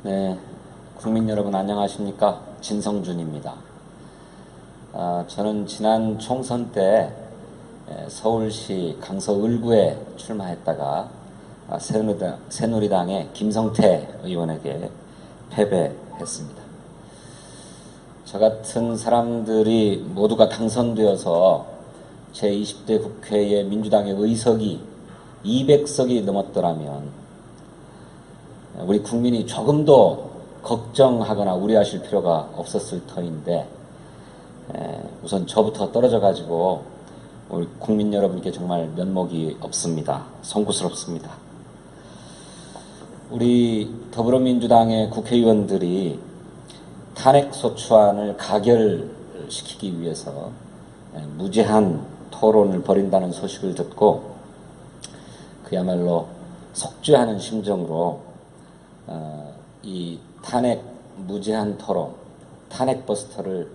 네, 국민 여러분 안녕하십니까? 진성준입니다. 저는 지난 총선 때 서울시 강서을구에 출마했다가 새누리당의 김성태 의원에게 패배했습니다. 저 같은 사람들이 모두가 당선되어서 제20대 국회의 민주당의 의석이 200석이 넘었더라면 우리 국민이 조금도 걱정하거나 우려하실 필요가 없었을 터인데 우선 저부터 떨어져 가지고 우리 국민 여러분께 정말 면목이 없습니다. 송구스럽습니다. 우리 더불어민주당의 국회의원들이 탄핵소추안을 가결시키기 위해서 무제한 토론을 벌인다는 소식을 듣고 그야말로 속죄하는 심정으로 이 탄핵 무제한 토론, 탄핵 버스터를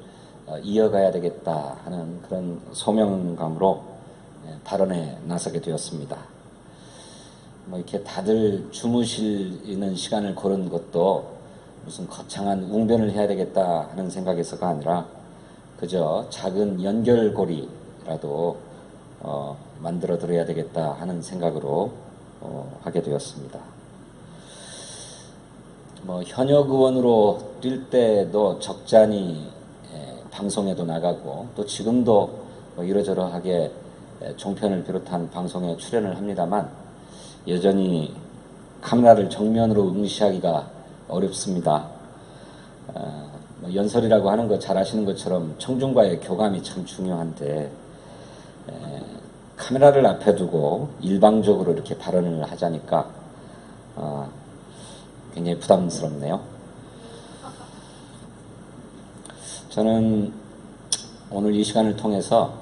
이어가야 되겠다 하는 그런 소명감으로 발언에 나서게 되었습니다. 이렇게 다들 주무시는 시간을 고른 것도 무슨 거창한 웅변을 해야 되겠다 하는 생각에서가 아니라 그저 작은 연결고리라도 만들어 드려야 되겠다 하는 생각으로 하게 되었습니다. 현역 의원으로 뛸 때도 적잖이 방송에도 나가고 또 지금도 이러저러하게 종편을 비롯한 방송에 출연을 합니다만 여전히 카메라를 정면으로 응시하기가 어렵습니다. 연설이라고 하는 거 잘 아시는 것처럼 청중과의 교감이 참 중요한데 카메라를 앞에 두고 일방적으로 이렇게 발언을 하자니까 굉장히 부담스럽네요. 저는 오늘 이 시간을 통해서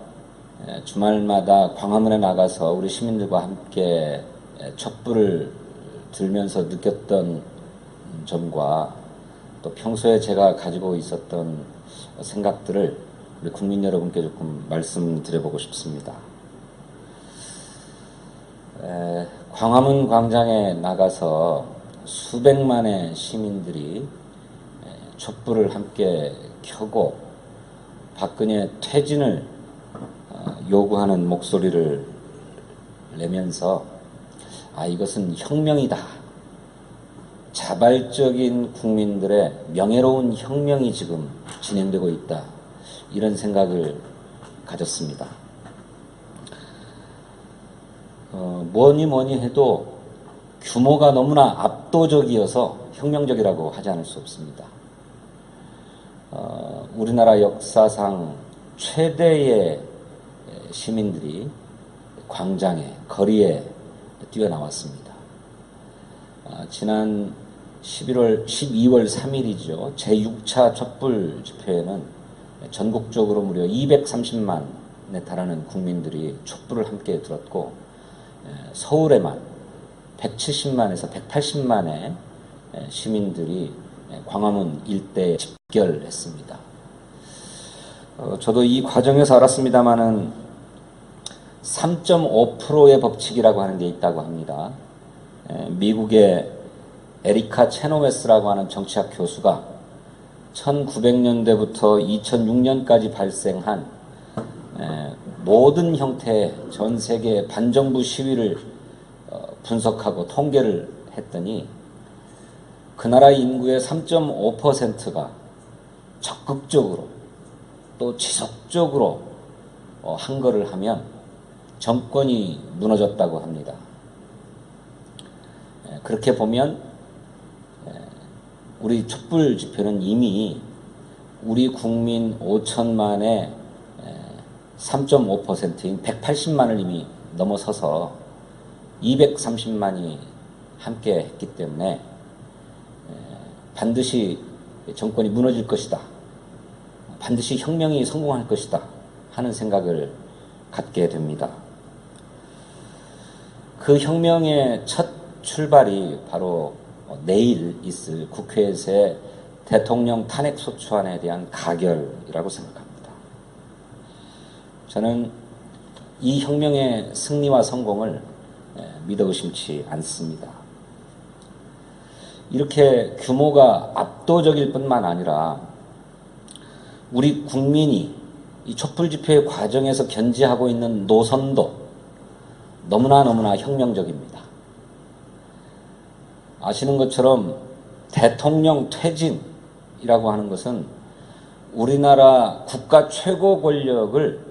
주말마다 광화문에 나가서 우리 시민들과 함께 촛불을 들면서 느꼈던 점과 또 평소에 제가 가지고 있었던 생각들을 우리 국민 여러분께 조금 말씀드려보고 싶습니다. 광화문 광장에 나가서 수백만의 시민들이 촛불을 함께 켜고 박근혜 퇴진을 요구하는 목소리를 내면서 이것은 혁명이다. 자발적인 국민들의 명예로운 혁명이 지금 진행되고 있다. 이런 생각을 가졌습니다. 뭐니 해도 규모가 너무나 압도적이어서 혁명적이라고 하지 않을 수 없습니다. 우리나라 역사상 최대의 시민들이 광장에, 거리에 뛰어나왔습니다. 지난 12월 3일이죠. 제6차 촛불 집회에는 전국적으로 무려 230만에 달하는 국민들이 촛불을 함께 들었고 서울에만 170만에서 180만의 시민들이 광화문 일대에 집결했습니다. 저도 이 과정에서 알았습니다마는 3.5%의 법칙이라고 하는 게 있다고 합니다. 미국의 에리카 체노웨스라고 하는 정치학 교수가 1900년대부터 2006년까지 발생한 모든 형태의 전 세계 반정부 시위를 분석하고 통계를 했더니 그 나라 인구의 3.5%가 적극적으로 또 지속적으로 항거를 하면 정권이 무너졌다고 합니다. 그렇게 보면 우리 촛불 집회는 이미 우리 국민 5천만의 3.5%인 180만을 이미 넘어서서 230만이 함께 했기 때문에 반드시 정권이 무너질 것이다. 반드시 혁명이 성공할 것이다. 하는 생각을 갖게 됩니다. 그 혁명의 첫 출발이 바로 내일 있을 국회에서의 대통령 탄핵소추안에 대한 가결이라고 생각합니다. 저는 이 혁명의 승리와 성공을 믿어 의심치 않습니다. 이렇게 규모가 압도적일 뿐만 아니라 우리 국민이 이 촛불 집회 과정에서 견지하고 있는 노선도 너무나 혁명적입니다. 아시는 것처럼 대통령 퇴진이라고 하는 것은 우리나라 국가 최고 권력을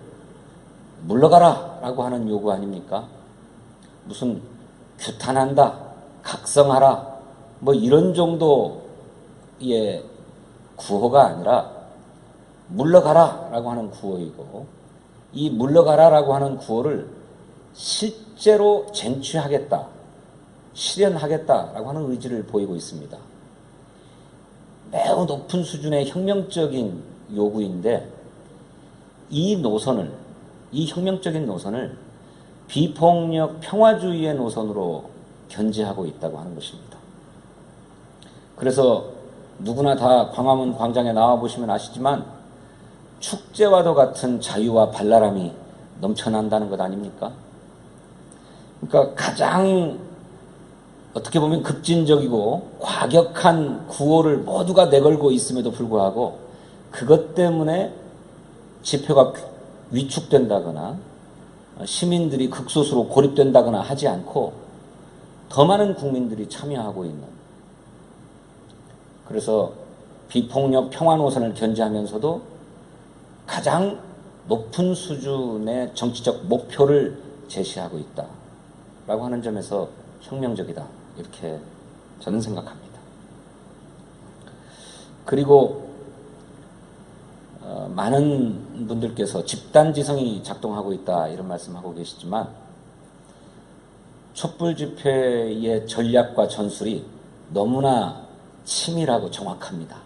물러가라 라고 하는 요구 아닙니까? 무슨 규탄한다, 각성하라 뭐 이런 정도의 구호가 아니라 물러가라 라고 하는 구호이고, 이 물러가라 라고 하는 구호를 실제로 쟁취하겠다, 실현하겠다 라고 하는 의지를 보이고 있습니다. 매우 높은 수준의 혁명적인 요구인데 이 혁명적인 노선을 비폭력 평화주의의 노선으로 견지하고 있다고 하는 것입니다. 그래서 누구나 다 광화문 광장에 나와보시면 아시지만 축제와도 같은 자유와 발랄함이 넘쳐난다는 것 아닙니까? 그러니까 가장 어떻게 보면 급진적이고 과격한 구호를 모두가 내걸고 있음에도 불구하고 그것 때문에 집회가 위축된다거나 시민들이 극소수로 고립된다거나 하지 않고 더 많은 국민들이 참여하고 있는, 그래서 비폭력 평화 노선을 견지하면서도 가장 높은 수준의 정치적 목표를 제시하고 있다라고 하는 점에서 혁명적이다, 이렇게 저는 생각합니다. 그리고 많은 분들께서 집단지성이 작동하고 있다 이런 말씀하고 계시지만 촛불 집회의 전략과 전술이 너무나 치밀하고 정확합니다.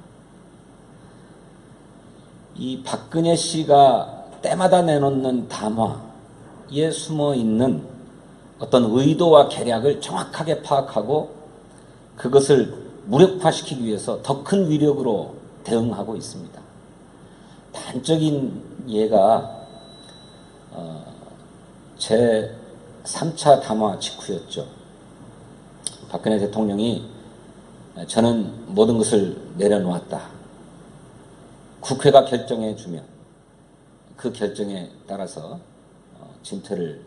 이 박근혜 씨가 때마다 내놓는 담화에 숨어 있는 어떤 의도와 계략을 정확하게 파악하고 그것을 무력화시키기 위해서 더 큰 위력으로 대응하고 있습니다. 단적인 예가 제 3차 담화 직후였죠. 박근혜 대통령이 저는 모든 것을 내려놓았다. 국회가 결정해주면 그 결정에 따라서 진퇴를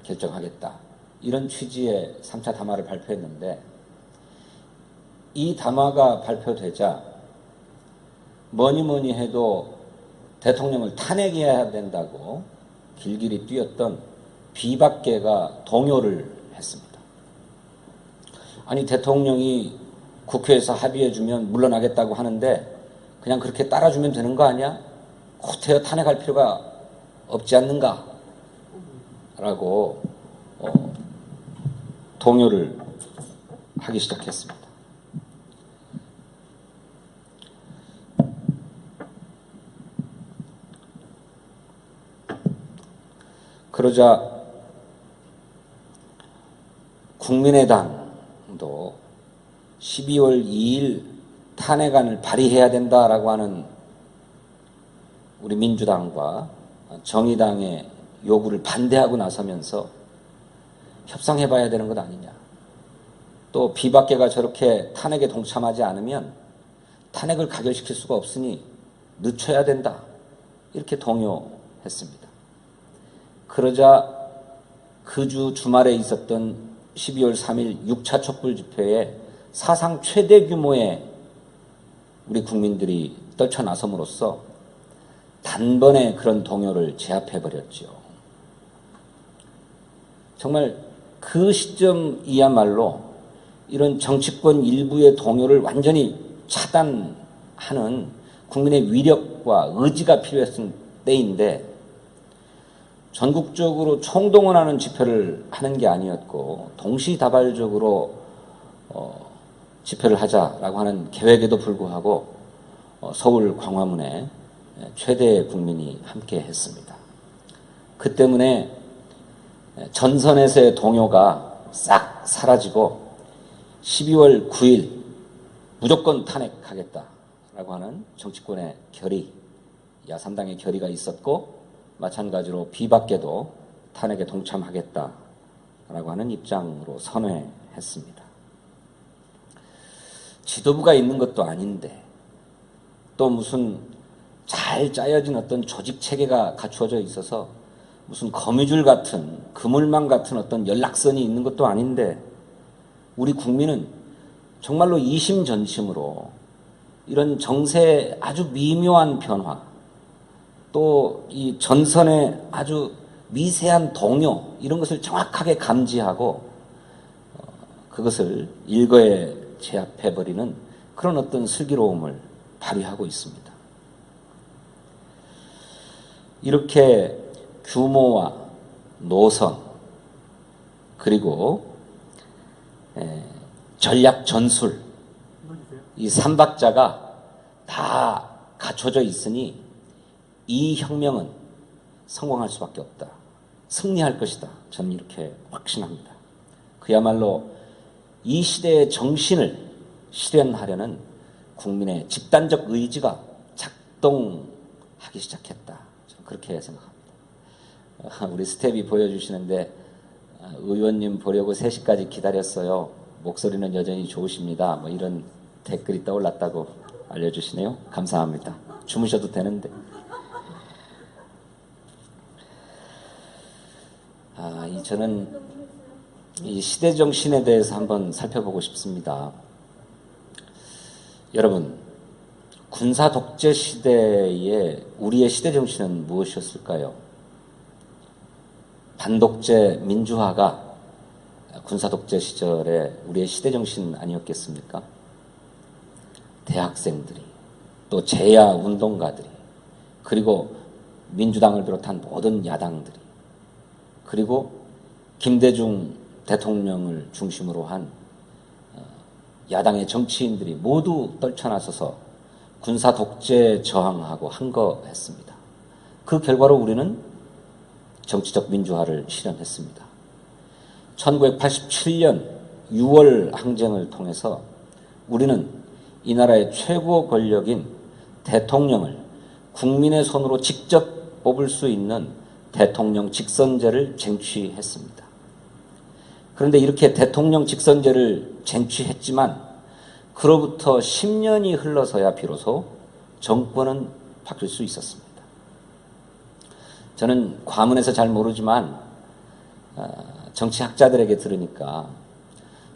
결정하겠다. 이런 취지의 3차 담화를 발표했는데 이 담화가 발표되자 뭐니 해도 대통령을 탄핵해야 된다고 길길이 뛰었던 비박계가 동요를 했습니다. 아니 대통령이 국회에서 합의해주면 물러나겠다고 하는데 그냥 그렇게 따라주면 되는 거 아니야? 호태여 탄핵할 필요가 없지 않는가? 라고 동요를 하기 시작했습니다. 그러자 국민의당도 12월 2일 탄핵안을 발의해야 된다라고 하는 우리 민주당과 정의당의 요구를 반대하고 나서면서 협상해봐야 되는 것 아니냐. 또 비박계가 저렇게 탄핵에 동참하지 않으면 탄핵을 가결시킬 수가 없으니 늦춰야 된다. 이렇게 동요했습니다. 그러자 그 주 주말에 있었던 12월 3일 6차 촛불 집회에 사상 최대 규모의 우리 국민들이 떨쳐나섬으로써 단번에 그런 동요를 제압해버렸죠. 정말 그 시점이야말로 이런 정치권 일부의 동요를 완전히 차단하는 국민의 위력과 의지가 필요했을 때인데 전국적으로 총동원하는 집회를 하는 게 아니었고 동시다발적으로 집회를 하자라고 하는 계획에도 불구하고 서울 광화문에 최대의 국민이 함께 했습니다. 그 때문에 전선에서의 동요가 싹 사라지고 12월 9일 무조건 탄핵하겠다라고 하는 정치권의 결의, 야3당의 결의가 있었고 마찬가지로 비박계도 탄핵에 동참하겠다라고 하는 입장으로 선회했습니다. 지도부가 있는 것도 아닌데 또 무슨 잘 짜여진 어떤 조직 체계가 갖추어져 있어서 무슨 거미줄 같은 그물망 같은 어떤 연락선이 있는 것도 아닌데 우리 국민은 정말로 이심전심으로 이런 정세의 아주 미묘한 변화 또 이 전선의 아주 미세한 동요 이런 것을 정확하게 감지하고 그것을 일거에 제압해버리는 그런 어떤 슬기로움을 발휘하고 있습니다. 이렇게 규모와 노선 그리고 전략 전술 이 삼박자가 다 갖춰져 있으니 이 혁명은 성공할 수밖에 없다. 승리할 것이다. 저는 이렇게 확신합니다. 그야말로 이 시대의 정신을 실현하려는 국민의 집단적 의지가 작동하기 시작했다. 저는 그렇게 생각합니다. 우리 스텝이 보여주시는데 의원님 보려고 3시까지 기다렸어요. 목소리는 여전히 좋으십니다. 뭐 이런 댓글이 떠올랐다고 알려주시네요. 감사합니다. 주무셔도 되는데. 저는 이 시대 정신에 대해서 한번 살펴보고 싶습니다. 여러분, 군사 독재 시대에 우리의 시대 정신은 무엇이었을까요? 반독재 민주화가 군사 독재 시절에 우리의 시대 정신 아니었겠습니까? 대학생들이 또 재야 운동가들이 그리고 민주당을 비롯한 모든 야당들이 그리고 김대중 대통령을 중심으로 한 야당의 정치인들이 모두 떨쳐나서서 군사 독재에 저항하고 항거했습니다. 그 결과로 우리는 정치적 민주화를 실현했습니다. 1987년 6월 항쟁을 통해서 우리는 이 나라의 최고 권력인 대통령을 국민의 손으로 직접 뽑을 수 있는 대통령 직선제를 쟁취했습니다. 그런데 이렇게 대통령 직선제를 쟁취했지만 그로부터 10년이 흘러서야 비로소 정권은 바뀔 수 있었습니다. 저는 과문해서 잘 모르지만 정치학자들에게 들으니까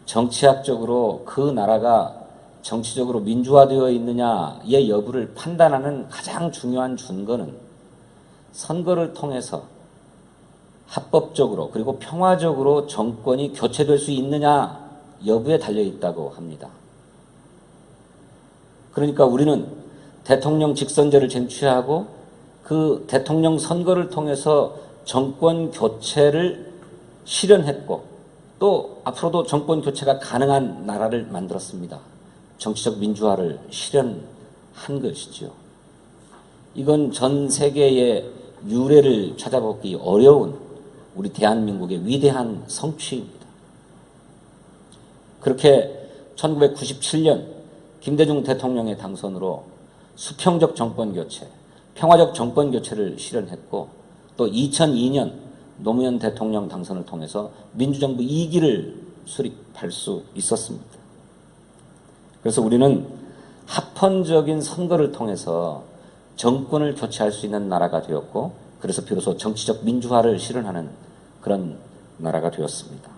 정치학적으로 그 나라가 정치적으로 민주화되어 있느냐의 여부를 판단하는 가장 중요한 준거는 선거를 통해서 합법적으로 그리고 평화적으로 정권이 교체될 수 있느냐 여부에 달려있다고 합니다. 그러니까 우리는 대통령 직선제를 쟁취하고 그 대통령 선거를 통해서 정권 교체를 실현했고 또 앞으로도 정권 교체가 가능한 나라를 만들었습니다. 정치적 민주화를 실현한 것이죠. 이건 전 세계의 유례를 찾아보기 어려운 우리 대한민국의 위대한 성취입니다. 그렇게 1997년 김대중 대통령의 당선으로 수평적 정권 교체, 평화적 정권 교체를 실현했고 또 2002년 노무현 대통령 당선을 통해서 민주정부 2기를 수립할 수 있었습니다. 그래서 우리는 합헌적인 선거를 통해서 정권을 교체할 수 있는 나라가 되었고 그래서 비로소 정치적 민주화를 실현하는 그런 나라가 되었습니다.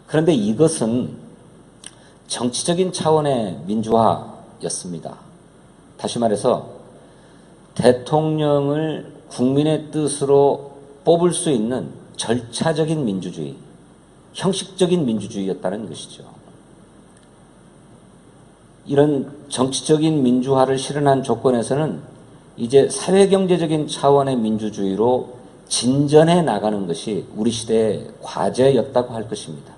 그런데 이것은 정치적인 차원의 민주화였습니다. 다시 말해서 대통령을 국민의 뜻으로 뽑을 수 있는 절차적인 민주주의, 형식적인 민주주의였다는 것이죠. 이런 정치적인 민주화를 실현한 조건에서는 이제 사회경제적인 차원의 민주주의로 진전해 나가는 것이 우리 시대의 과제였다고 할 것입니다.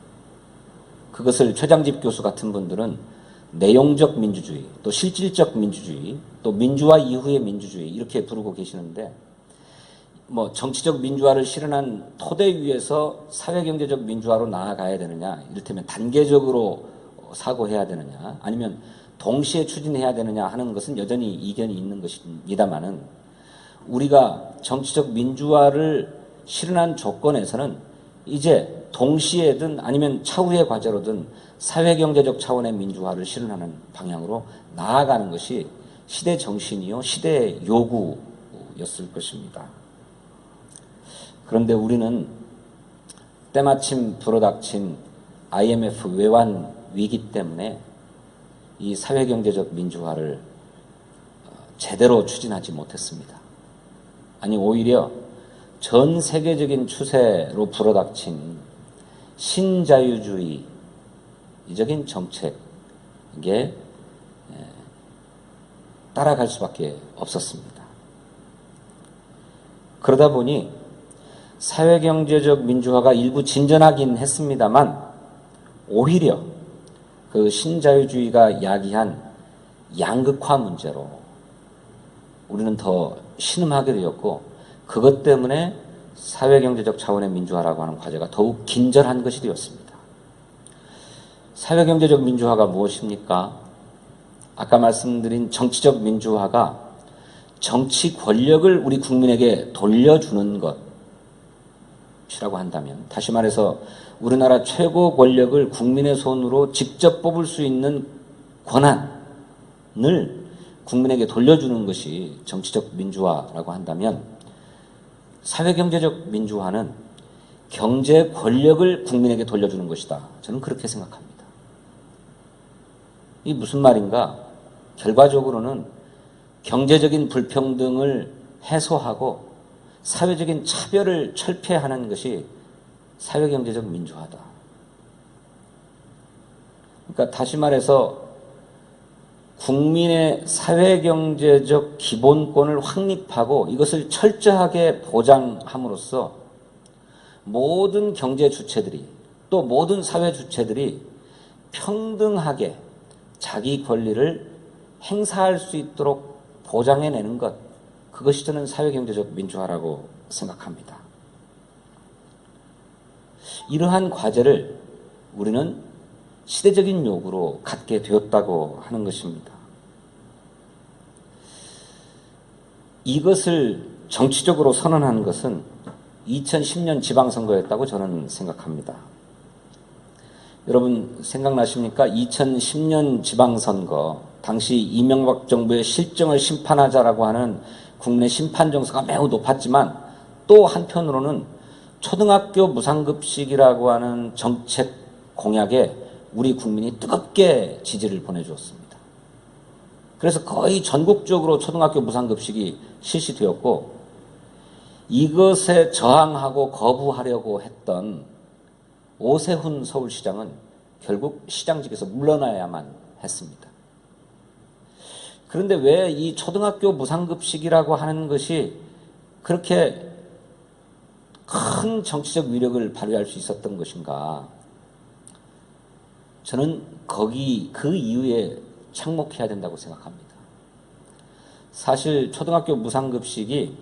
그것을 최장집 교수 같은 분들은 내용적 민주주의, 또 실질적 민주주의, 또 민주화 이후의 민주주의 이렇게 부르고 계시는데 정치적 민주화를 실현한 토대 위에서 사회경제적 민주화로 나아가야 되느냐, 이를테면 단계적으로 사고해야 되느냐, 아니면 동시에 추진해야 되느냐 하는 것은 여전히 이견이 있는 것입니다만은 우리가 정치적 민주화를 실현한 조건에서는 이제 동시에든 아니면 차후의 과제로든 사회경제적 차원의 민주화를 실현하는 방향으로 나아가는 것이 시대 정신이요, 시대의 요구였을 것입니다. 그런데 우리는 때마침 불어닥친 IMF 외환 위기 때문에 이 사회경제적 민주화를 제대로 추진하지 못했습니다. 아니, 오히려 전 세계적인 추세로 불어닥친 신자유주의적인 정책에 따라갈 수밖에 없었습니다. 그러다 보니 사회경제적 민주화가 일부 진전하긴 했습니다만 오히려 그 신자유주의가 야기한 양극화 문제로 우리는 더 신음하게 되었고, 그것 때문에 사회경제적 차원의 민주화라고 하는 과제가 더욱 긴절한 것이 되었습니다. 사회경제적 민주화가 무엇입니까? 아까 말씀드린 정치적 민주화가 정치 권력을 우리 국민에게 돌려주는 것이라고 한다면, 다시 말해서 우리나라 최고 권력을 국민의 손으로 직접 뽑을 수 있는 권한을 국민에게 돌려주는 것이 정치적 민주화라고 한다면, 사회경제적 민주화는 경제 권력을 국민에게 돌려주는 것이다. 저는 그렇게 생각합니다. 이게 무슨 말인가? 결과적으로는 경제적인 불평등을 해소하고 사회적인 차별을 철폐하는 것이 사회경제적 민주화다. 그러니까 다시 말해서 국민의 사회경제적 기본권을 확립하고 이것을 철저하게 보장함으로써 모든 경제 주체들이, 또 모든 사회 주체들이 평등하게 자기 권리를 행사할 수 있도록 보장해내는 것, 그것이 저는 사회경제적 민주화라고 생각합니다. 이러한 과제를 우리는 시대적인 요구로 갖게 되었다고 하는 것입니다. 이것을 정치적으로 선언한 것은 2010년 지방선거였다고 저는 생각합니다. 여러분 생각나십니까? 2010년 지방선거, 당시 이명박 정부의 실정을 심판하자라고 하는 국내 심판 정서가 매우 높았지만, 또 한편으로는 초등학교 무상급식이라고 하는 정책 공약에 우리 국민이 뜨겁게 지지를 보내주었습니다. 그래서 거의 전국적으로 초등학교 무상급식이 실시되었고, 이것에 저항하고 거부하려고 했던 오세훈 서울시장은 결국 시장직에서 물러나야만 했습니다. 그런데 왜 이 초등학교 무상급식이라고 하는 것이 그렇게 큰 정치적 위력을 발휘할 수 있었던 것인가? 저는 그 이유에 착목해야 된다고 생각합니다. 사실 초등학교 무상급식이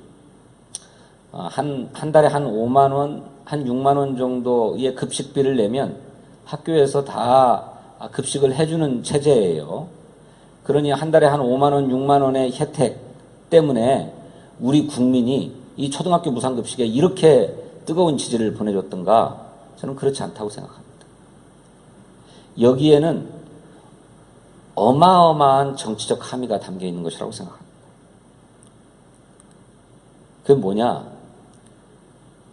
한 달에 한 5만 원, 한 6만 원 정도의 급식비를 내면 학교에서 다 급식을 해주는 체제예요. 그러니 한 달에 한 5만 원, 6만 원의 혜택 때문에 우리 국민이 이 초등학교 무상급식에 이렇게 뜨거운 지지를 보내줬던가? 저는 그렇지 않다고 생각합니다. 여기에는 어마어마한 정치적 함의가 담겨 있는 것이라고 생각합니다. 그게 뭐냐?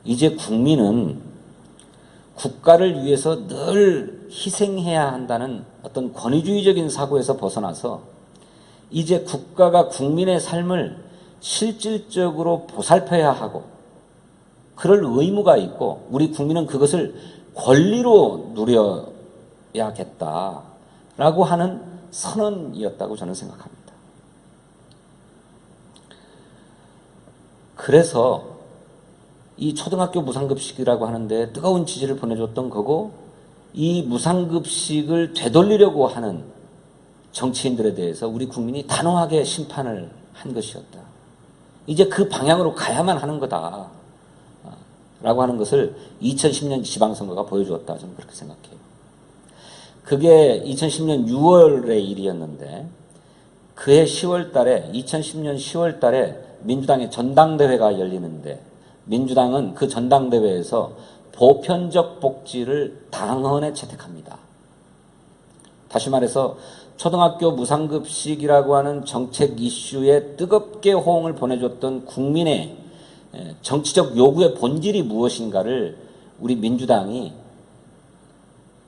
이제 국민은 국가를 위해서 늘 희생해야 한다는 어떤 권위주의적인 사고에서 벗어나서 이제 국가가 국민의 삶을 실질적으로 보살펴야 하고 그럴 의무가 있고, 우리 국민은 그것을 권리로 누려야겠다라고 하는 선언이었다고 저는 생각합니다. 그래서 이 초등학교 무상급식이라고 하는데 뜨거운 지지를 보내줬던 거고, 이 무상급식을 되돌리려고 하는 정치인들에 대해서 우리 국민이 단호하게 심판을 한 것이었다. 이제 그 방향으로 가야만 하는 거다 라고 하는 것을 2010년 지방선거가 보여주었다. 저는 그렇게 생각해요. 그게 2010년 6월의 일이었는데, 그해 10월 달에, 2010년 10월 달에 민주당의 전당대회가 열리는데, 민주당은 그 전당대회에서 보편적 복지를 당헌에 채택합니다. 다시 말해서 초등학교 무상급식이라고 하는 정책 이슈에 뜨겁게 호응을 보내줬던 국민의 정치적 요구의 본질이 무엇인가를 우리 민주당이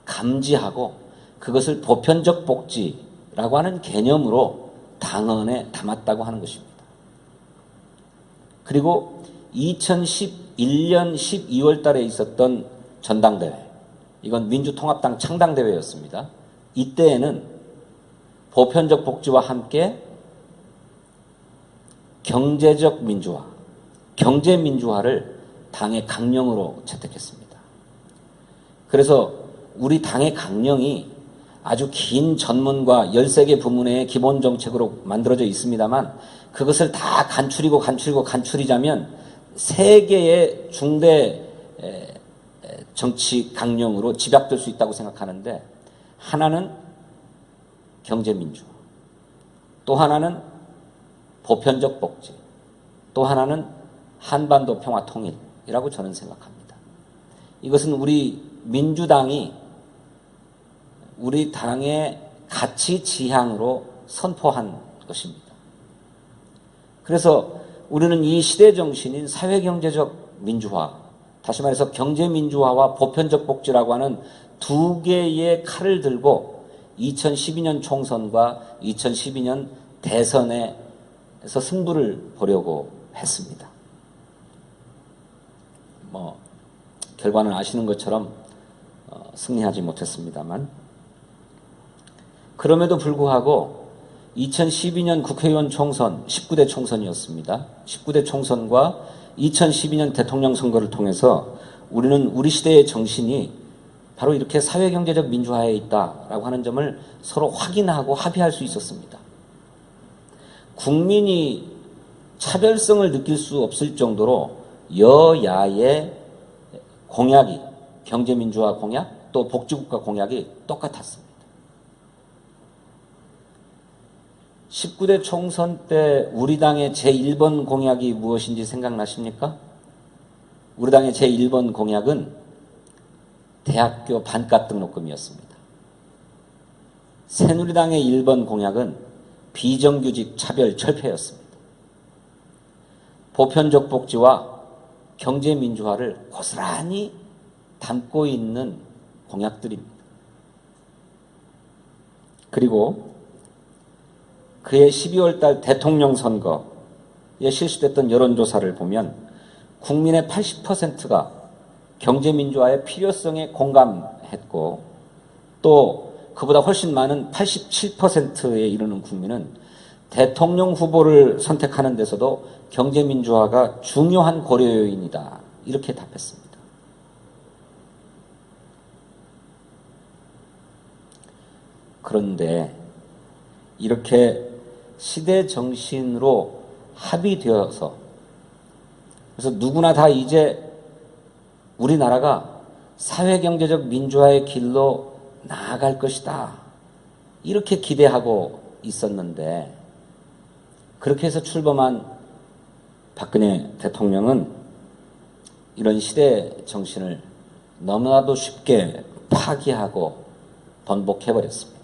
감지하고 그것을 보편적 복지라고 하는 개념으로 당헌에 담았다고 하는 것입니다. 그리고 2011년 12월 달에 있었던 전당대회, 이건 민주통합당 창당대회였습니다. 이때에는 보편적 복지와 함께 경제적 민주화, 경제민주화를 당의 강령으로 채택했습니다. 그래서 우리 당의 강령이 아주 긴 전문과 13개 부문의 기본 정책으로 만들어져 있습니다만 그것을 다 간추리자면 3개의 중대 정치 강령으로 집약될 수 있다고 생각하는데, 하나는 경제민주화, 또 하나는 보편적 복지, 또 하나는 한반도 평화 통일이라고 저는 생각합니다. 이것은 우리 민주당이 우리 당의 가치 지향으로 선포한 것입니다. 그래서 우리는 이 시대 정신인 사회경제적 민주화, 다시 말해서 경제민주화와 보편적 복지라고 하는 2개의 칼을 들고 2012년 총선과 2012년 대선에서 승부를 보려고 했습니다. 결과는 아시는 것처럼 승리하지 못했습니다만, 그럼에도 불구하고 2012년 국회의원 총선, 19대 총선이었습니다. 19대 총선과 2012년 대통령 선거를 통해서 우리는 우리 시대의 정신이 바로 이렇게 사회경제적 민주화에 있다라고 하는 점을 서로 확인하고 합의할 수 있었습니다. 국민이 차별성을 느낄 수 없을 정도로 여야의 공약이, 경제민주화 공약, 또 복지국가 공약이 똑같았습니다. 19대 총선 때 우리 당의 제1번 공약이 무엇인지 생각나십니까? 우리 당의 제1번 공약은 대학교 반값 등록금이었습니다. 새누리당의 1번 공약은 비정규직 차별 철폐였습니다. 보편적 복지와 경제민주화를 고스란히 담고 있는 공약들입니다. 그리고 그해 12월 달 대통령 선거에 실시됐던 여론조사를 보면 국민의 80%가 경제민주화의 필요성에 공감했고, 또 그보다 훨씬 많은 87%에 이르는 국민은 대통령 후보를 선택하는 데서도 경제민주화가 중요한 고려 요인이다, 이렇게 답했습니다. 그런데 이렇게 시대 정신으로 합의되어서, 그래서 누구나 다 이제 우리나라가 사회경제적 민주화의 길로 나아갈 것이다, 이렇게 기대하고 있었는데, 그렇게 해서 출범한 박근혜 대통령은 이런 시대 정신을 너무나도 쉽게 파기하고 번복해버렸습니다.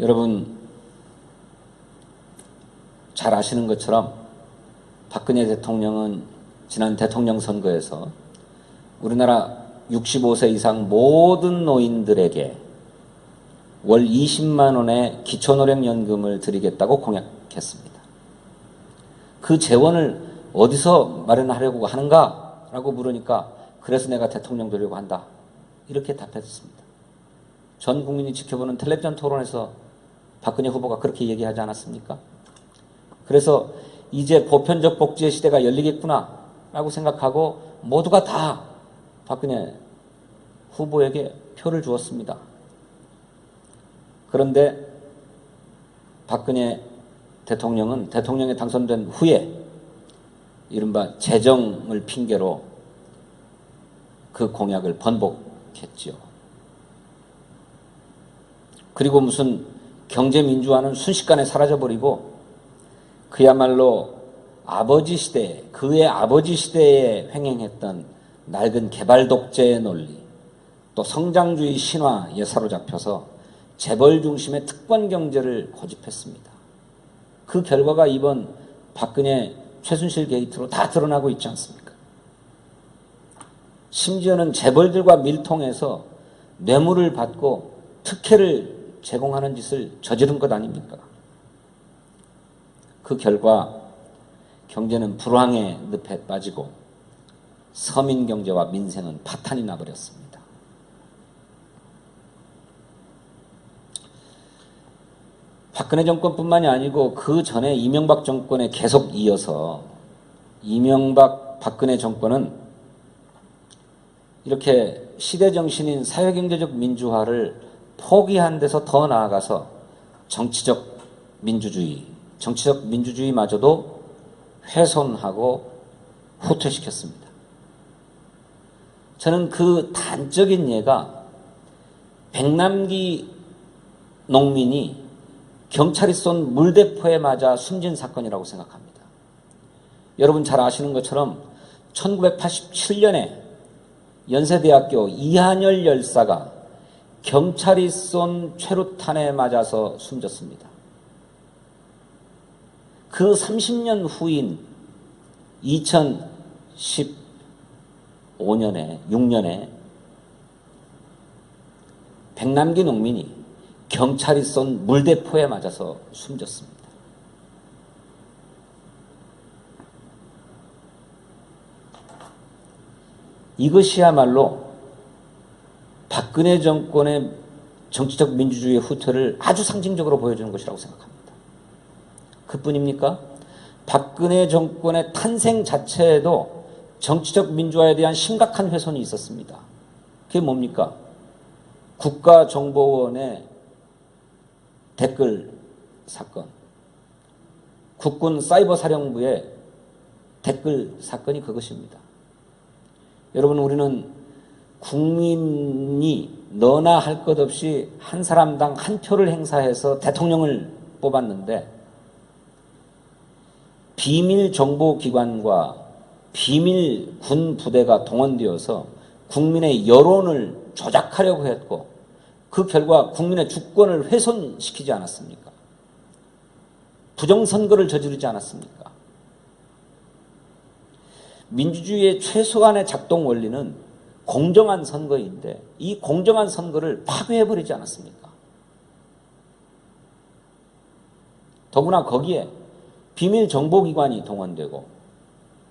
여러분 잘 아시는 것처럼 박근혜 대통령은 지난 대통령 선거에서 우리나라 65세 이상 모든 노인들에게 월 20만 원의 기초노령연금을 드리겠다고 공약했습니다. 그 재원을 어디서 마련하려고 하는가라고 물으니까 그래서 내가 대통령 되려고 한다, 이렇게 답했습니다. 전 국민이 지켜보는 텔레비전 토론에서 박근혜 후보가 그렇게 얘기하지 않았습니까? 그래서 이제 보편적 복지의 시대가 열리겠구나 라고 생각하고 모두가 다 박근혜 후보에게 표를 주었습니다. 그런데 박근혜 대통령은 대통령에 당선된 후에 이른바 재정을 핑계로 그 공약을 번복했지요. 그리고 무슨 경제민주화는 순식간에 사라져버리고 그야말로 아버지 시대, 그의 아버지 시대에 횡행했던 낡은 개발 독재의 논리, 또 성장주의 신화에 사로잡혀서 재벌 중심의 특권 경제를 고집했습니다. 그 결과가 이번 박근혜 최순실 게이트로 다 드러나고 있지 않습니까? 심지어는 재벌들과 밀통해서 뇌물을 받고 특혜를 제공하는 짓을 저지른 것 아닙니까? 그 결과 경제는 불황의 늪에 빠지고 서민 경제와 민생은 파탄이 나버렸습니다. 박근혜 정권뿐만이 아니고 그 전에 이명박 정권에 계속 이어서 이명박 박근혜 정권은 이렇게 시대 정신인 사회경제적 민주화를 포기한 데서 더 나아가서 정치적 민주주의마저도 훼손하고 후퇴시켰습니다. 저는 그 단적인 예가 백남기 농민이 경찰이 쏜 물대포에 맞아 숨진 사건이라고 생각합니다. 여러분 잘 아시는 것처럼 1987년에 연세대학교 이한열 열사가 경찰이 쏜 최루탄에 맞아서 숨졌습니다. 그 30년 후인 6년에 백남기 농민이 경찰이 쏜 물대포에 맞아서 숨졌습니다. 이것이야말로 박근혜 정권의 정치적 민주주의의 후퇴를 아주 상징적으로 보여주는 것이라고 생각합니다. 그뿐입니까? 박근혜 정권의 탄생 자체에도 정치적 민주화에 대한 심각한 훼손이 있었습니다. 그게 뭡니까? 국가정보원의 댓글 사건, 국군 사이버사령부의 댓글 사건이 그것입니다. 여러분, 우리는 국민이 너나 할 것 없이 한 사람당 한 표를 행사해서 대통령을 뽑았는데 비밀 정보기관과 비밀 군 부대가 동원되어서 국민의 여론을 조작하려고 했고 그 결과 국민의 주권을 훼손시키지 않았습니까? 부정선거를 저지르지 않았습니까? 민주주의의 최소한의 작동 원리는 공정한 선거인데 이 공정한 선거를 파괴해버리지 않았습니까? 더구나 거기에 비밀 정보기관이 동원되고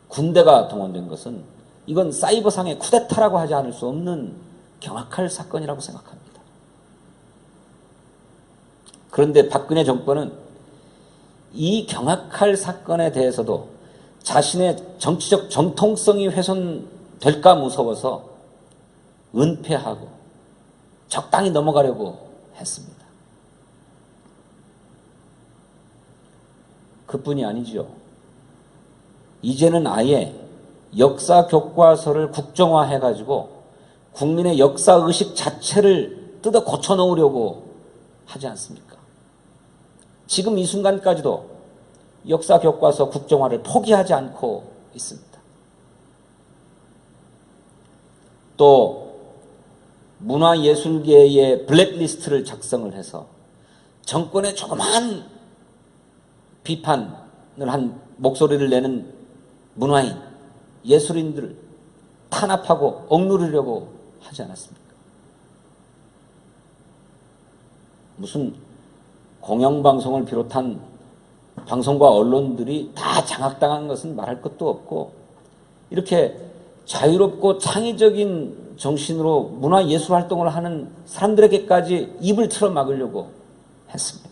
군대가 동원된 것은 이건 사이버상의 쿠데타라고 하지 않을 수 없는 경악할 사건이라고 생각합니다. 그런데 박근혜 정권은 이 경악할 사건에 대해서도 자신의 정치적 정통성이 훼손될까 무서워서 은폐하고 적당히 넘어가려고 했습니다. 그뿐이 아니지요. 이제는 아예 역사 교과서를 국정화해가지고 국민의 역사의식 자체를 뜯어 고쳐놓으려고 하지 않습니까? 지금 이 순간까지도 역사 교과서 국정화를 포기하지 않고 있습니다. 또 문화예술계의 블랙리스트를 작성을 해서 정권의 조그만 비판을 한 목소리를 내는 문화인, 예술인들을 탄압하고 억누르려고 하지 않았습니까? 무슨 공영방송을 비롯한 방송과 언론들이 다 장악당한 것은 말할 것도 없고 이렇게 자유롭고 창의적인 정신으로 문화예술 활동을 하는 사람들에게까지 입을 틀어 막으려고 했습니다.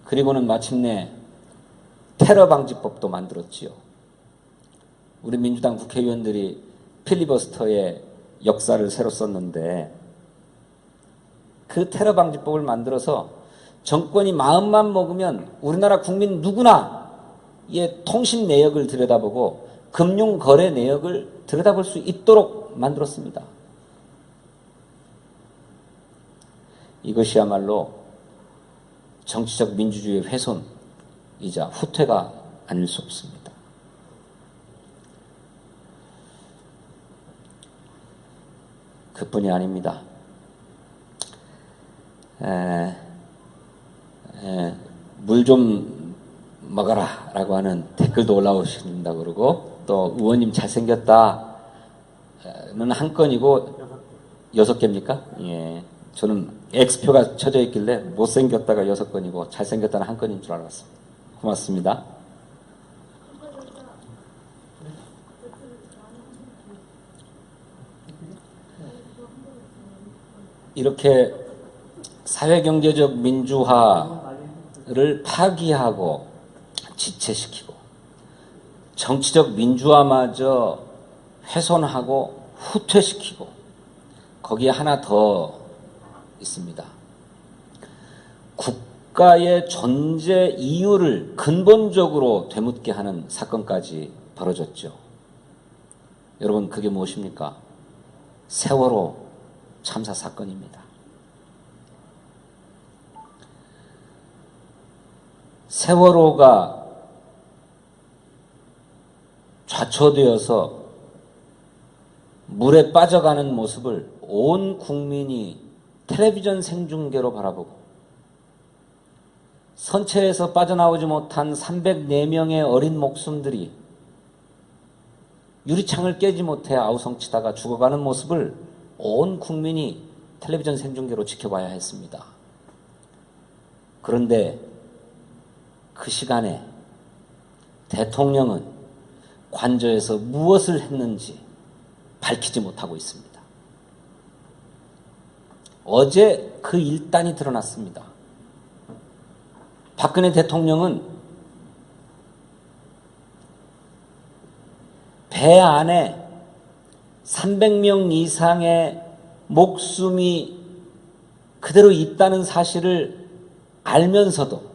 그리고는 마침내 테러 방지법도 만들었지요. 우리 민주당 국회의원들이 필리버스터의 역사를 새로 썼는데 그 테러 방지법을 만들어서 정권이 마음만 먹으면 우리나라 국민 누구나의 통신 내역을 들여다보고 금융 거래 내역을 들여다볼 수 있도록 만들었습니다. 이것이야말로 정치적 민주주의의 훼손, 이자 후퇴가 아닐 수 없습니다. 그뿐이 아닙니다. 물 좀 먹어라 라고 하는 댓글도 올라오신다 그러고, 또 의원님 잘생겼다는 한 건이고 6개입니까? 예. 저는 X표가 쳐져 있길래 못생겼다가 6건이고 잘생겼다는 한 건인 줄 알았습니다. 고맙습니다. 이렇게 사회경제적 민주화를 파기하고 지체시키고 정치적 민주화마저 훼손하고 후퇴시키고, 거기에 하나 더 있습니다. 국가의 존재 이유를 근본적으로 되묻게 하는 사건까지 벌어졌죠. 여러분, 그게 무엇입니까? 세월호 참사 사건입니다. 세월호가 좌초되어서 물에 빠져가는 모습을 온 국민이 텔레비전 생중계로 바라보고, 선체에서 빠져나오지 못한 304명의 어린 목숨들이 유리창을 깨지 못해 아우성치다가 죽어가는 모습을 온 국민이 텔레비전 생중계로 지켜봐야 했습니다. 그런데 그 시간에 대통령은 관저에서 무엇을 했는지 밝히지 못하고 있습니다. 어제 그 일단이 드러났습니다. 박근혜 대통령은 배 안에 300명 이상의 목숨이 그대로 있다는 사실을 알면서도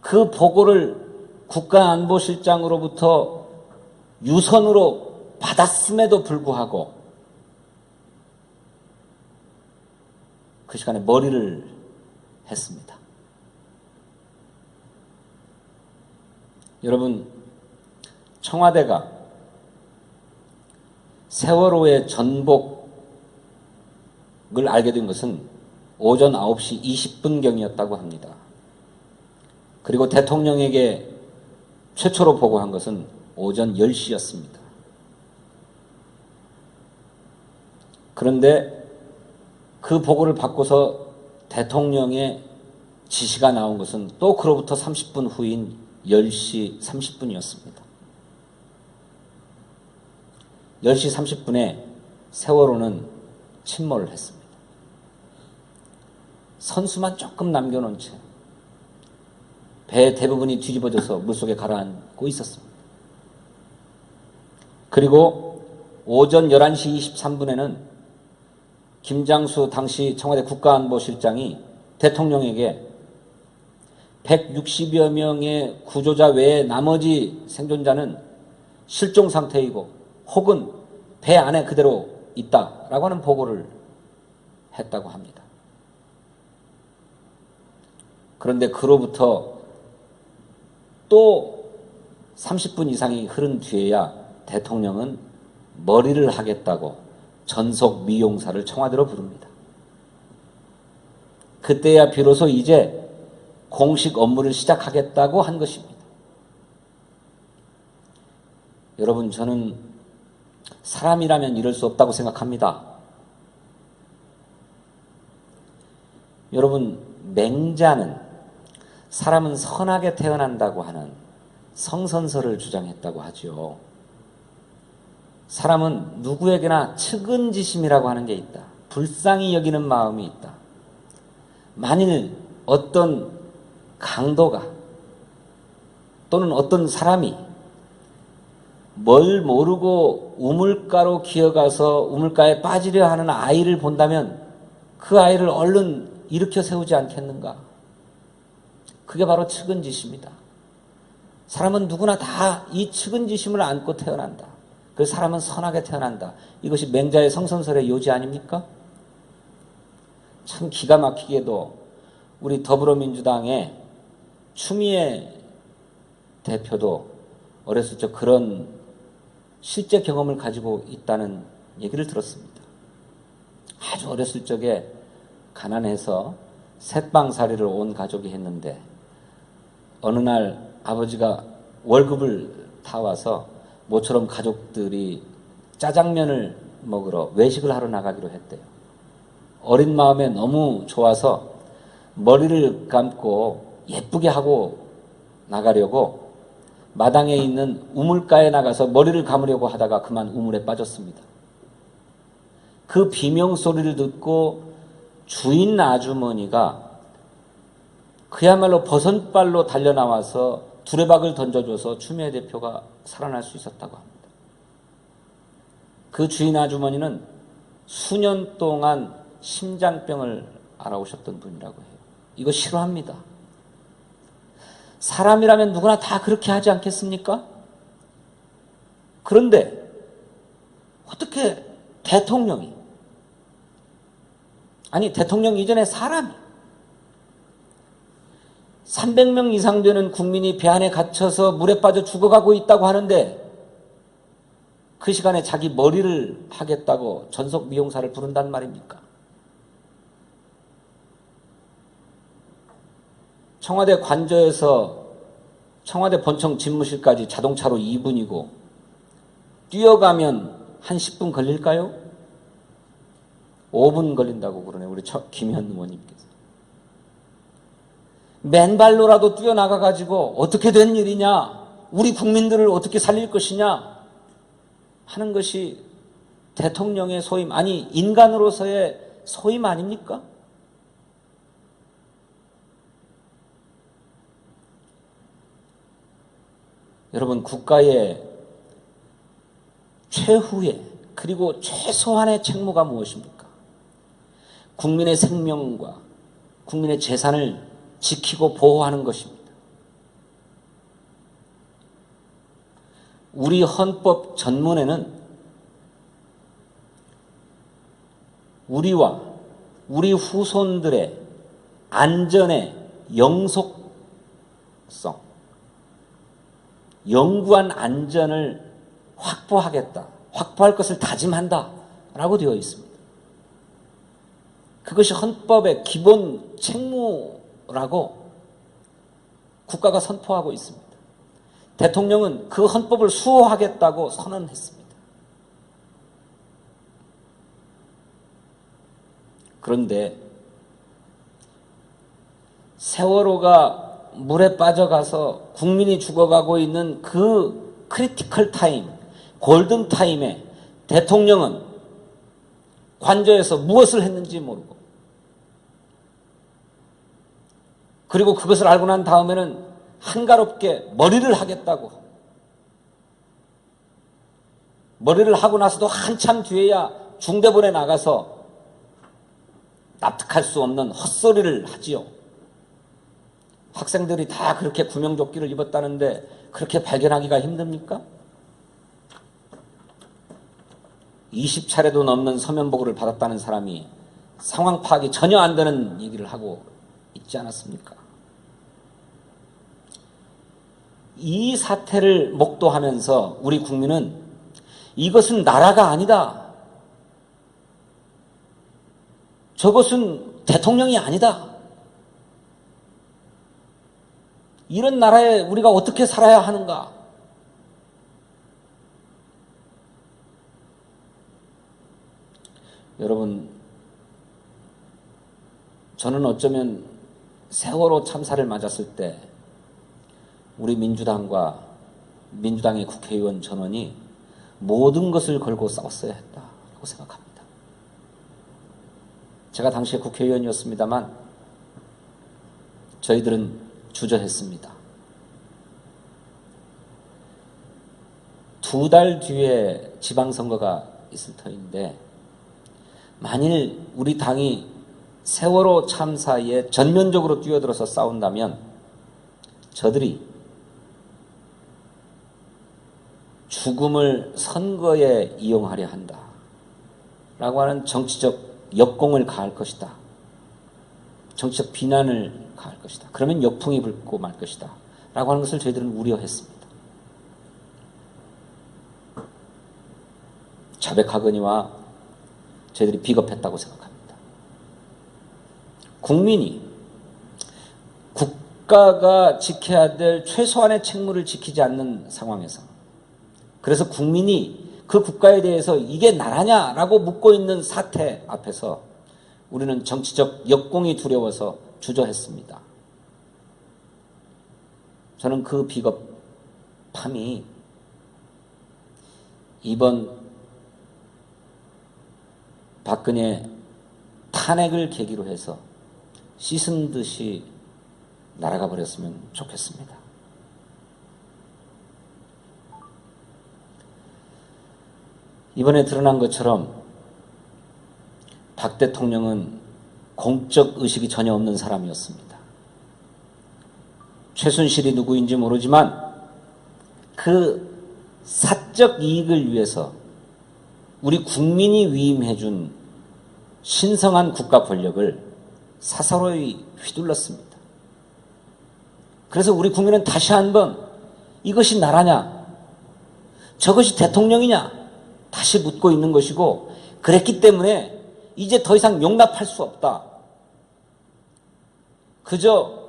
그 보고를 국가안보실장으로부터 유선으로 받았음에도 불구하고 그 시간에 머리를 했습니다. 여러분, 청와대가 세월호의 전복을 알게 된 것은 오전 9시 20분경이었다고 합니다. 그리고 대통령에게 최초로 보고한 것은 오전 10시였습니다. 그런데 그 보고를 받고서 대통령의 지시가 나온 것은 또 그로부터 30분 후인 10시 30분이었습니다. 10시 30분에 세월호는 침몰을 했습니다. 선수만 조금 남겨놓은 채 배 대부분이 뒤집어져서 물속에 가라앉고 있었습니다. 그리고 오전 11시 23분에는 김장수 당시 청와대 국가안보실장이 대통령에게 160여 명의 구조자 외에 나머지 생존자는 실종 상태이고 혹은 배 안에 그대로 있다라고 하는 보고를 했다고 합니다. 그런데 그로부터 또 30분 이상이 흐른 뒤에야 대통령은 머리를 하겠다고 전속 미용사를 청와대로 부릅니다. 그때야 비로소 이제 공식 업무를 시작하겠다고 한 것입니다. 여러분, 저는 사람이라면 이럴 수 없다고 생각합니다. 여러분, 맹자는 사람은 선하게 태어난다고 하는 성선설을 주장했다고 하죠. 사람은 누구에게나 측은지심이라고 하는 게 있다. 불쌍히 여기는 마음이 있다. 만일 어떤 강도가 또는 어떤 사람이 뭘 모르고 우물가로 기어가서 우물가에 빠지려 하는 아이를 본다면 그 아이를 얼른 일으켜 세우지 않겠는가? 그게 바로 측은지심이다. 사람은 누구나 다 이 측은지심을 안고 태어난다. 그래서 사람은 선하게 태어난다. 이것이 맹자의 성선설의 요지 아닙니까? 참 기가 막히게도 우리 더불어민주당의 추미애 대표도 어렸을 적 그런 실제 경험을 가지고 있다는 얘기를 들었습니다. 아주 어렸을 적에 가난해서 셋방살이를 온 가족이 했는데 어느 날 아버지가 월급을 타와서 모처럼 가족들이 짜장면을 먹으러 외식을 하러 나가기로 했대요. 어린 마음에 너무 좋아서 머리를 감고 예쁘게 하고 나가려고 마당에 있는 우물가에 나가서 머리를 감으려고 하다가 그만 우물에 빠졌습니다. 그 비명 소리를 듣고 주인 아주머니가 그야말로 버선발로 달려나와서 두레박을 던져줘서 추미애 대표가 살아날 수 있었다고 합니다. 그 주인 아주머니는 수년 동안 심장병을 앓아오셨던 분이라고 해요. 이거 싫어합니다. 사람이라면 누구나 다 그렇게 하지 않겠습니까? 그런데 어떻게 대통령이, 아니 대통령 이전에 사람이 300명 이상 되는 국민이 배 안에 갇혀서 물에 빠져 죽어가고 있다고 하는데 그 시간에 자기 머리를 하겠다고 전속 미용사를 부른단 말입니까? 청와대 관저에서 청와대 본청 집무실까지 자동차로 2분이고 뛰어가면 한 10분 걸릴까요? 5분 걸린다고 그러네, 우리 김현 의원님께서. 맨발로라도 뛰어나가가지고 어떻게 된 일이냐, 우리 국민들을 어떻게 살릴 것이냐 하는 것이 대통령의 소임, 아니 인간으로서의 소임 아닙니까? 여러분, 국가의 최후의 그리고 최소한의 책무가 무엇입니까? 국민의 생명과 국민의 재산을 지키고 보호하는 것입니다. 우리 헌법 전문에는 우리와 우리 후손들의 안전의 영속성, 영구한 안전을 확보하겠다, 확보할 것을 다짐한다 라고 되어 있습니다. 그것이 헌법의 기본 책무라고 국가가 선포하고 있습니다. 대통령은 그 헌법을 수호하겠다고 선언했습니다. 그런데 세월호가 물에 빠져가서 국민이 죽어가고 있는 그 크리티컬 타임, 골든 타임에 대통령은 관저에서 무엇을 했는지 모르고, 그리고 그것을 알고 난 다음에는 한가롭게 머리를 하겠다고, 머리를 하고 나서도 한참 뒤에야 중대본에 나가서 납득할 수 없는 헛소리를 하지요. 학생들이 다 그렇게 구명조끼를 입었다는데 그렇게 발견하기가 힘듭니까? 20차례도 넘는 서면 보고를 받았다는 사람이 상황 파악이 전혀 안 되는 얘기를 하고 있지 않았습니까? 이 사태를 목도하면서 우리 국민은 이것은 나라가 아니다, 저것은 대통령이 아니다, 이런 나라에 우리가 어떻게 살아야 하는가? 여러분, 저는 어쩌면 세월호 참사를 맞았을 때 우리 민주당과 민주당의 국회의원 전원이 모든 것을 걸고 싸웠어야 했다고 생각합니다. 제가 당시에 국회의원이었습니다만 저희들은 주저했습니다. 2달 뒤에 지방선거가 있을 터인데 만일 우리 당이 세월호 참사에 전면적으로 뛰어들어서 싸운다면 저들이 죽음을 선거에 이용하려 한다 라고 하는 정치적 역공을 가할 것이다, 정치적 비난을 가할 것이다, 그러면 역풍이 불고 말 것이다 하는 것을 저희들은 우려했습니다. 자백하거니와 저희들이 비겁했다고 생각합니다. 국민이 국가가 지켜야 될 최소한의 책무를 지키지 않는 상황에서, 그래서 국민이 그 국가에 대해서 이게 나라냐라고 묻고 있는 사태 앞에서 우리는 정치적 역공이 두려워서 주저했습니다. 저는 그 비겁함이 이번 박근혜 탄핵을 계기로 해서 씻은 듯이 날아가 버렸으면 좋겠습니다. 이번에 드러난 것처럼 박 대통령은 공적 의식이 전혀 없는 사람이었습니다. 최순실이 누구인지 모르지만 그 사적 이익을 위해서 우리 국민이 위임해준 신성한 국가 권력을 사사로이 휘둘렀습니다. 그래서 우리 국민은 다시 한번 이것이 나라냐, 저것이 대통령이냐 다시 묻고 있는 것이고, 그랬기 때문에 이제 더 이상 용납할 수 없다. 그저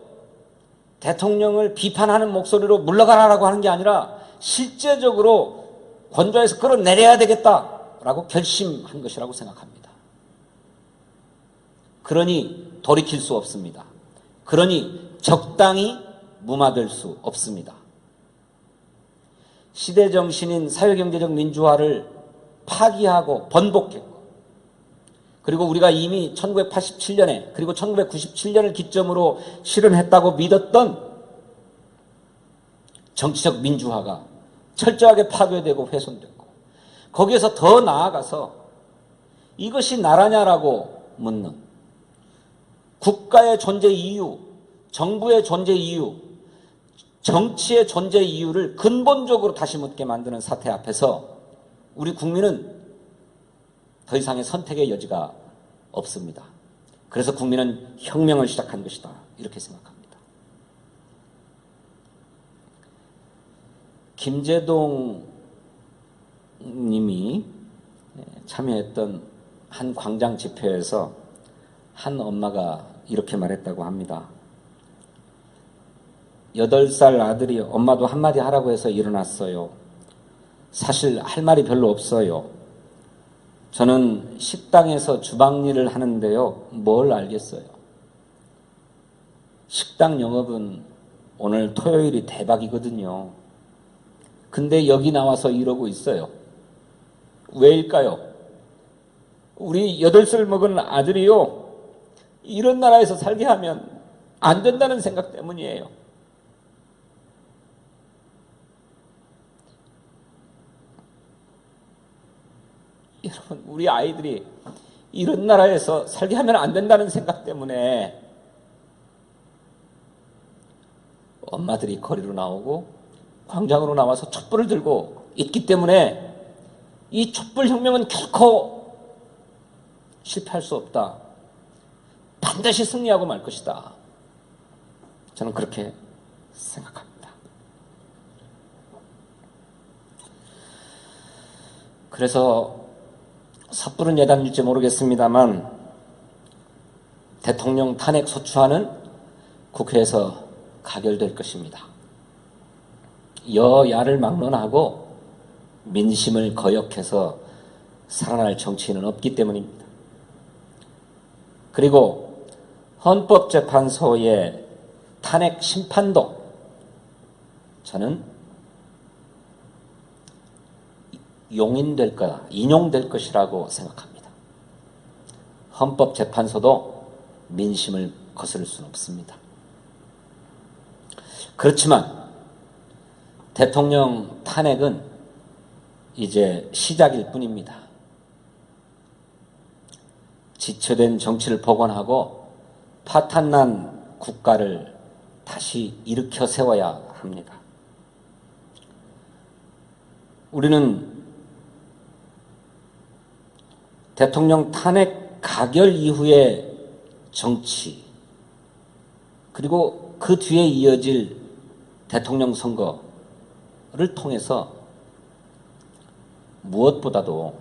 대통령을 비판하는 목소리로 물러가라라고 하는 게 아니라 실제적으로 권좌에서 끌어내려야 되겠다라고 결심한 것이라고 생각합니다. 그러니 돌이킬 수 없습니다. 그러니 적당히 무마될 수 없습니다. 시대정신인 사회경제적 민주화를 파기하고 번복했고, 그리고 우리가 이미 1987년에 그리고 1997년을 기점으로 실현했다고 믿었던 정치적 민주화가 철저하게 파괴되고 훼손됐고, 거기에서 더 나아가서 이것이 나라냐라고 묻는 국가의 존재 이유, 정부의 존재 이유, 정치의 존재 이유를 근본적으로 다시 묻게 만드는 사태 앞에서 우리 국민은 더 이상의 선택의 여지가 없습니다. 그래서 국민은 혁명을 시작한 것이다, 이렇게 생각합니다. 김재동 님이 참여했던 한 광장 집회에서 한 엄마가 이렇게 말했다고 합니다. 8살 아들이 엄마도 한마디 하라고 해서 일어났어요. 사실 할 말이 별로 없어요. 저는 식당에서 주방 일을 하는데요. 뭘 알겠어요. 식당 영업은 오늘 토요일이 대박이거든요. 근데 여기 나와서 이러고 있어요. 왜일까요? 우리 8살 먹은 아들이요, 이런 나라에서 살게 하면 안 된다는 생각 때문이에요. 여러분, 우리 아이들이 이런 나라에서 살게 하면 안 된다는 생각 때문에 엄마들이 거리로 나오고 광장으로 나와서 촛불을 들고 있기 때문에 이 촛불혁명은 결코 실패할 수 없다. 반드시 승리하고 말 것이다. 저는 그렇게 생각합니다. 그래서 섣부른 예단일지 모르겠습니다만 대통령 탄핵 소추안은 국회에서 가결될 것입니다. 여야를 막론하고 민심을 거역해서 살아날 정치인은 없기 때문입니다. 그리고 헌법재판소의 탄핵 심판도 저는 용인될 거다, 인용될 것이라고 생각합니다. 헌법재판소도 민심을 거스를 수는 없습니다. 그렇지만 대통령 탄핵은 이제 시작일 뿐입니다. 지체된 정치를 복원하고 파탄난 국가를 다시 일으켜 세워야 합니다. 우리는 대통령 탄핵 가결 이후의 정치, 그리고 그 뒤에 이어질 대통령 선거를 통해서 무엇보다도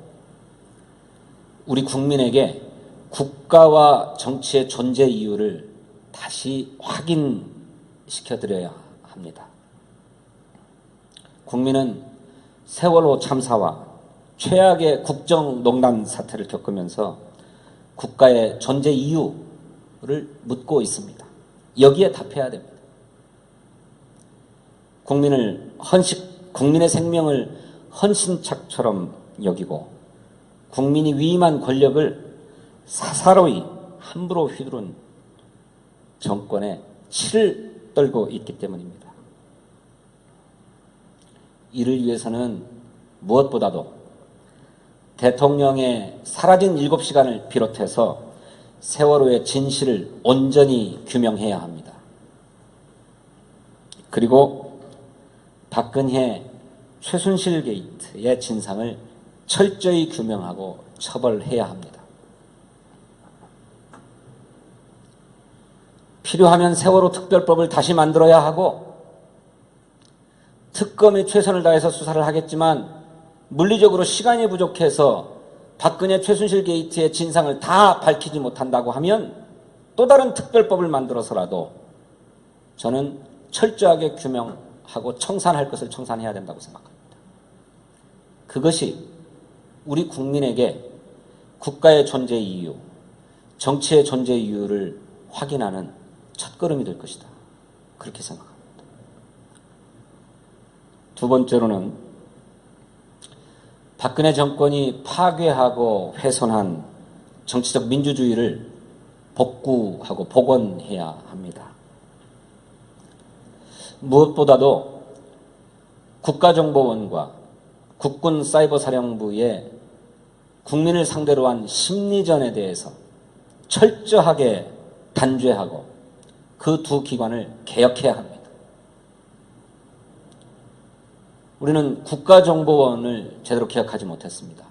우리 국민에게 국가와 정치의 존재 이유를 다시 확인시켜드려야 합니다. 국민은 세월호 참사와 최악의 국정농단 사태를 겪으면서 국가의 존재 이유를 묻고 있습니다. 여기에 답해야 됩니다. 국민의 생명을 헌신착처럼 여기고 국민이 위임한 권력을 사사로이 함부로 휘두른 정권에 치를 떨고 있기 때문입니다. 이를 위해서는 무엇보다도 대통령의 사라진 7시간을 비롯해서 세월호의 진실을 온전히 규명해야 합니다. 그리고 박근혜 최순실 게이트의 진상을 철저히 규명하고 처벌해야 합니다. 필요하면 세월호 특별법을 다시 만들어야 하고 특검이 최선을 다해서 수사를 하겠지만 물리적으로 시간이 부족해서 박근혜 최순실 게이트의 진상을 다 밝히지 못한다고 하면 또 다른 특별법을 만들어서라도 저는 철저하게 규명하고 청산할 것을 청산해야 된다고 생각합니다. 그것이 우리 국민에게 국가의 존재 이유, 정치의 존재 이유를 확인하는 첫걸음이 될 것이다. 그렇게 생각합니다. 두 번째로는 박근혜 정권이 파괴하고 훼손한 정치적 민주주의를 복구하고 복원해야 합니다. 무엇보다도 국가정보원과 국군사이버사령부의 국민을 상대로 한 심리전에 대해서 철저하게 단죄하고 그 두 기관을 개혁해야 합니다. 우리는 국가정보원을 제대로 개혁하지 못했습니다.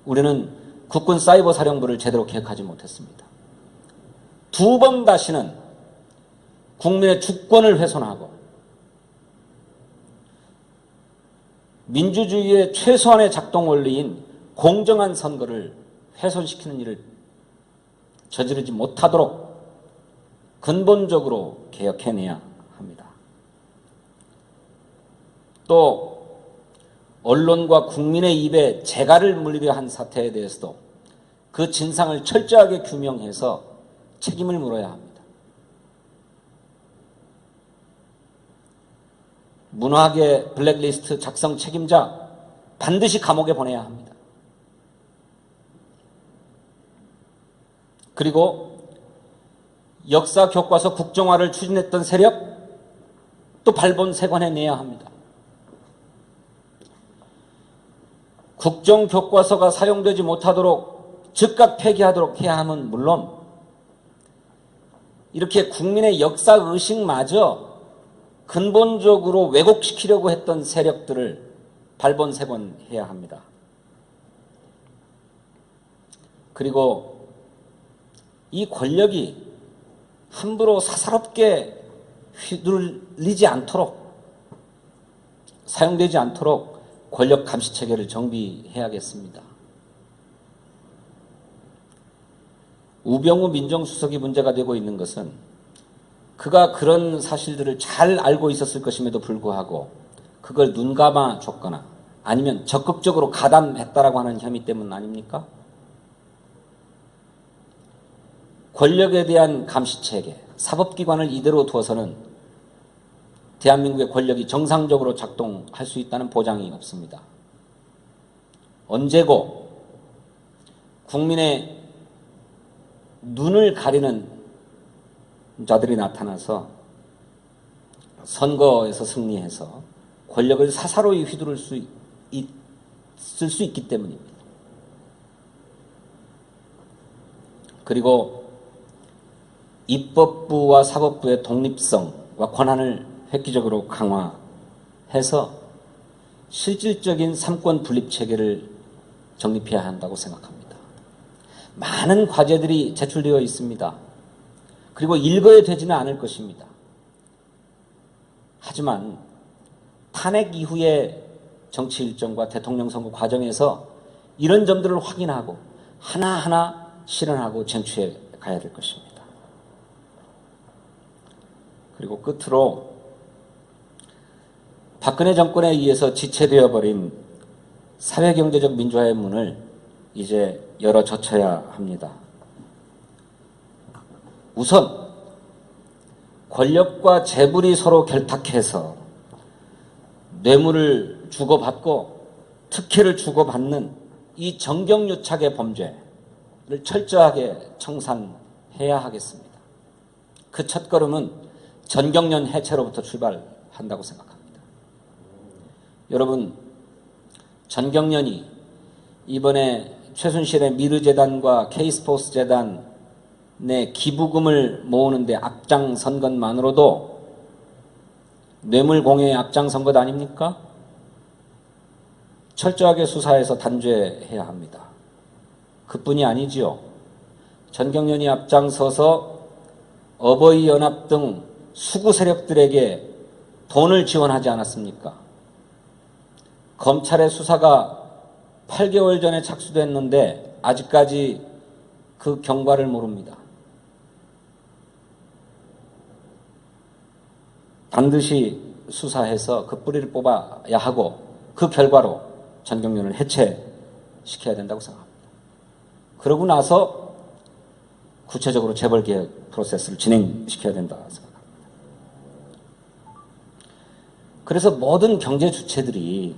우리는 국군사이버사령부를 제대로 개혁하지 못했습니다. 두 번 다시는 국민의 주권을 훼손하고 민주주의의 최소한의 작동 원리인 공정한 선거를 훼손시키는 일을 저지르지 못하도록 근본적으로 개혁해내야 합니다. 또 언론과 국민의 입에 재갈을 물리려 한 사태에 대해서도 그 진상을 철저하게 규명해서 책임을 물어야 합니다. 문화계 블랙리스트 작성 책임자 반드시 감옥에 보내야 합니다. 그리고 역사 교과서 국정화를 추진했던 세력 또 발본색원해내야 합니다. 국정교과서가 사용되지 못하도록 즉각 폐기하도록 해야 함은 물론 이렇게 국민의 역사의식마저 근본적으로 왜곡시키려고 했던 세력들을 발본색원해야 합니다. 그리고 이 권력이 함부로 사사롭게 휘둘리지 않도록 사용되지 않도록 권력 감시 체계를 정비해야겠습니다. 우병우 민정수석이 문제가 되고 있는 것은 그가 그런 사실들을 잘 알고 있었을 것임에도 불구하고 그걸 눈감아 줬거나 아니면 적극적으로 가담했다라고 하는 혐의 때문 아닙니까? 권력에 대한 감시체계, 사법기관을 이대로 두어서는 대한민국의 권력이 정상적으로 작동할 수 있다는 보장이 없습니다. 언제고 국민의 눈을 가리는 자들이 나타나서 선거에서 승리해서 권력을 사사로이 휘두를 수 있을 수 있기 때문입니다. 그리고 입법부와 사법부의 독립성과 권한을 획기적으로 강화해서 실질적인 삼권 분립 체계를 정립해야 한다고 생각합니다. 많은 과제들이 제출되어 있습니다. 그리고 읽어야 되지는 않을 것입니다. 하지만 탄핵 이후의 정치 일정과 대통령 선거 과정에서 이런 점들을 확인하고 하나하나 실현하고 쟁취해 가야 될 것입니다. 그리고 끝으로 박근혜 정권에 의해서 지체되어 버린 사회경제적 민주화의 문을 이제 열어젖혀야 합니다. 우선 권력과 재물이 서로 결탁해서 뇌물을 주고받고 특혜를 주고받는 이 정경유착의 범죄를 철저하게 청산해야 하겠습니다. 그 첫걸음은 전경련 해체로부터 출발한다고 생각합니다. 여러분, 전경련이 이번에 최순실의 미르재단과 K스포츠 재단의 기부금을 모으는 데 앞장선 것만으로도 뇌물 공여에 앞장선 것 아닙니까? 철저하게 수사해서 단죄해야 합니다. 그뿐이 아니지요. 전경련이 앞장서서 어버이연합 등 수구 세력들에게 돈을 지원하지 않았습니까? 검찰의 수사가 8개월 전에 착수됐는데 아직까지 그 경과를 모릅니다. 반드시 수사해서 그 뿌리를 뽑아야 하고 그 결과로 전경련을 해체시켜야 된다고 생각합니다. 그러고 나서 구체적으로 재벌개혁 프로세스를 진행시켜야 된다 생각합니다. 그래서 모든 경제 주체들이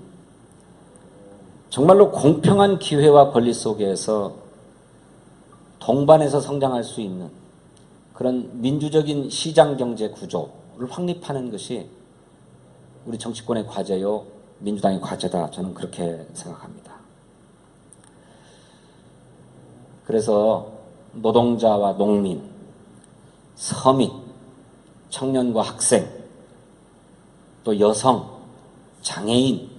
정말로 공평한 기회와 권리 속에서 동반해서 성장할 수 있는 그런 민주적인 시장경제 구조를 확립하는 것이 우리 정치권의 과제요, 민주당의 과제다. 저는 그렇게 생각합니다. 그래서 노동자와 농민, 서민, 청년과 학생, 또 여성, 장애인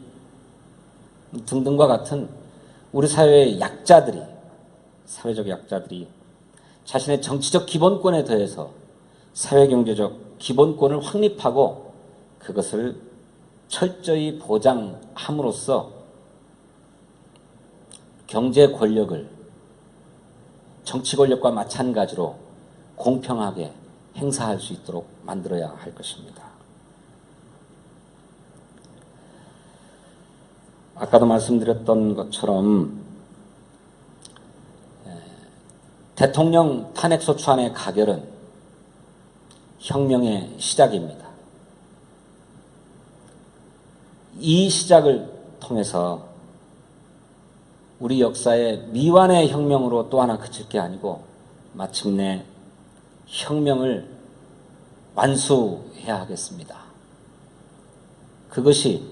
등등과 같은 우리 사회의 약자들이, 사회적 약자들이 자신의 정치적 기본권에 더해서 사회경제적 기본권을 확립하고 그것을 철저히 보장함으로써 경제 권력을 정치 권력과 마찬가지로 공평하게 행사할 수 있도록 만들어야 할 것입니다. 아까도 말씀드렸던 것처럼 대통령 탄핵소추안의 가결은 혁명의 시작입니다. 이 시작을 통해서 우리 역사의 미완의 혁명으로 또 하나 그칠 게 아니고 마침내 혁명을 완수해야 하겠습니다. 그것이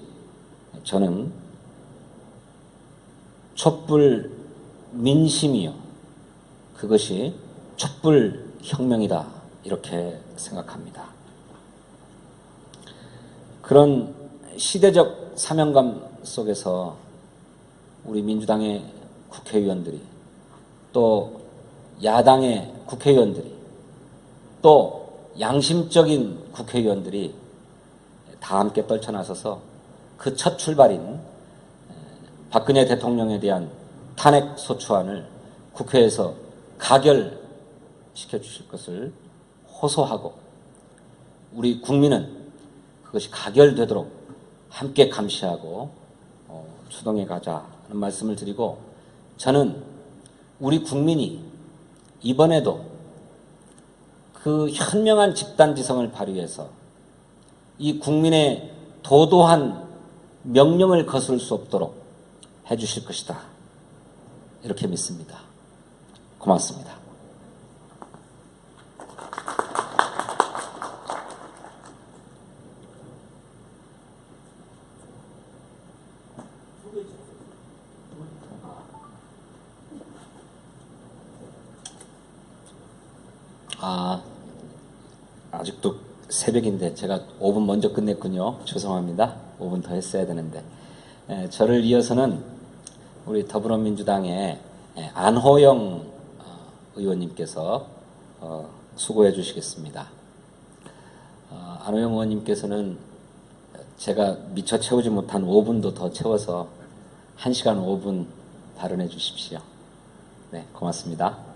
저는 촛불 민심이요, 그것이 촛불 혁명이다 이렇게 생각합니다. 그런 시대적 사명감 속에서 우리 민주당의 국회의원들이, 또 야당의 국회의원들이, 또 양심적인 국회의원들이 다 함께 떨쳐나서서 그 첫 출발인 박근혜 대통령에 대한 탄핵소추안을 국회에서 가결시켜 주실 것을 호소하고, 우리 국민은 그것이 가결되도록 함께 감시하고 추동해 가자는 말씀을 드리고, 저는 우리 국민이 이번에도 그 현명한 집단지성을 발휘해서 이 국민의 도도한 명령을 거스를 수 없도록 해주실 것이다, 이렇게 믿습니다. 고맙습니다. 아직도 새벽인데 제가 5분 먼저 끝냈군요. 죄송합니다. 5분 더 했어야 되는데. 저를 이어서는 우리 더불어민주당의 안호영 의원님께서 수고해 주시겠습니다. 안호영 의원님께서는 제가 미처 채우지 못한 5분도 더 채워서 1시간 5분 발언해 주십시오. 네, 고맙습니다.